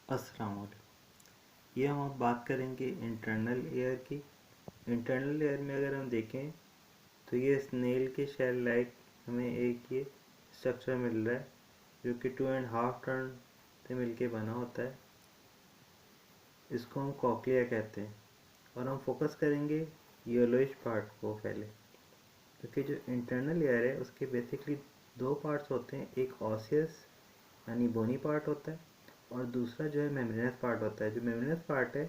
अस्सलाम वालेकुम। ये हम अब बात करेंगे इंटरनल एयर की। इंटरनल एयर में अगर हम देखें तो ये स्नेल के शेल लाइक हमें एक ये स्ट्रक्चर मिल रहा है जो कि 2.5 टन से मिलके बना होता है। इसको हम कॉक्लिया कहते हैं और हम फोकस करेंगे येलोइश पार्ट को पहले, क्योंकि जो इंटरनल एयर है उसके बेसिकली दो पार्ट्स होते हैं। एक ऑसियस यानी बोनी पार्ट होता है और दूसरा जो है मेम्ब्रेनस पार्ट होता है। जो मेम्ब्रेनस पार्ट है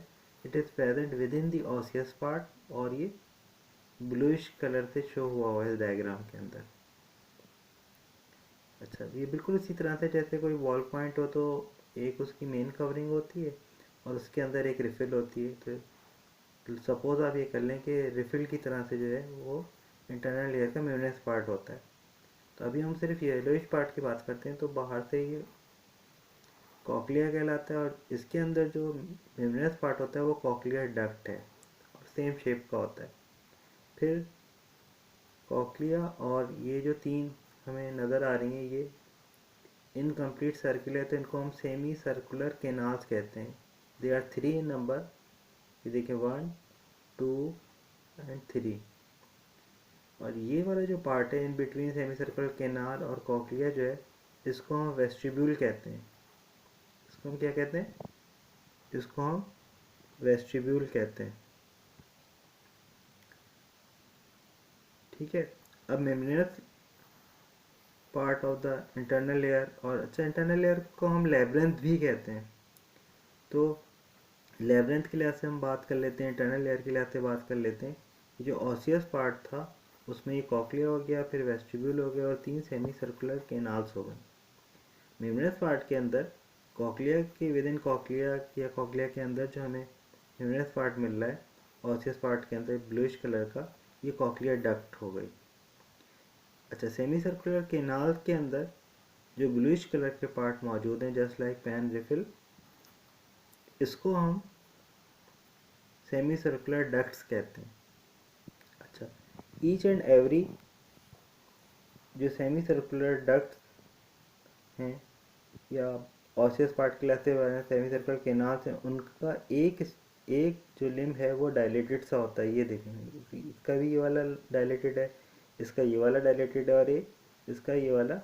it is present with in the osseous part और ये ब्लूइश कलर से शो हुआ है इस डायग्राम के अंदर। अच्छा, ये बिल्कुल इसी तरह से जैसे कोई वॉल पॉइंट हो तो एक उसकी मेन कवरिंग होती है और उसके अंदर एक रिफिल होती है। तो सपोज आप ये कर लें कि रिफिल की तरह से जो है वो इंटरनल लेयर का मेम्ब्रेनस पार्ट होता है। तो अभी हम सिर्फ येलोइश पार्ट की बात करते हैं। तो बाहर से ये कॉक्लिया कहलाता है और इसके अंदर जो मेम्ब्रेनस पार्ट होता है वो कॉक्लियर डक्ट है और सेम शेप का होता है। फिर कॉक्लिया और ये जो तीन हमें नज़र आ रही हैं ये इनकम्प्लीट सर्किल है, तो इनको हम सेमी सर्कुलर केनाल्स कहते हैं। They are 3 in number. ये देखिए 1, 2 एंड 3। और ये वाला जो पार्ट है in between semi circular canal और कॉक्लिया जो है इसको हम वेस्टिब्यूल कहते हैं। इसको हम क्या कहते हैं? इसको हम वेस्टिब्यूल कहते हैं। ठीक है। अब membranes part of the internal layer, और अच्छा इंटरनल लेयर को हम लेब्रिंथ भी कहते हैं। तो लेब्रिंथ के लिहाज से हम बात कर लेते हैं, इंटरनल लेयर के लिहाज से बात कर लेते हैं। जो ऑसियस पार्ट था उसमें ये कॉक्लिया हो गया, फिर वेस्टिब्यूल हो गया और 3 सेमी सर्कुलर केनाल्स हो गए। मेम्ब्रेनस पार्ट के अंदर कॉक्लिया के विद इन कॉक्लिया या कॉक्लिया के अंदर जो हमें मेम्ब्रेनस पार्ट मिल रहा है ऑसियस पार्ट के अंदर ब्लूइश कलर का, ये कॉक्लियर डक्ट हो गई। अच्छा, सेमी सर्कुलर केनाल के अंदर जो ब्लूइश कलर के पार्ट मौजूद हैं जस्ट लाइक पैन रिफिल, इसको हम सेमी सर्कुलर डक्ट्स कहते हैं। अच्छा, ईच एंड एवरी जो सेमी सर्कुलर डक्ट्स हैं या ऑसियस पार्ट के लिए सेमी सर्कुलर केनाल्स हैं, उनका एक एक जो लिम्ब है वो डायलेटेड सा होता है। ये देखें, इसका भी ये वाला डायलेटेड है, इसका ये वाला डायलेटेड है और ये इसका ये वाला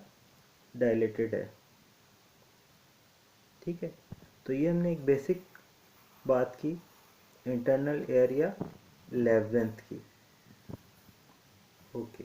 डायलेटेड है। ठीक है। तो ये हमने एक बेसिक बात की इंटरनल एयर या लेब्रिंथ की। ओके।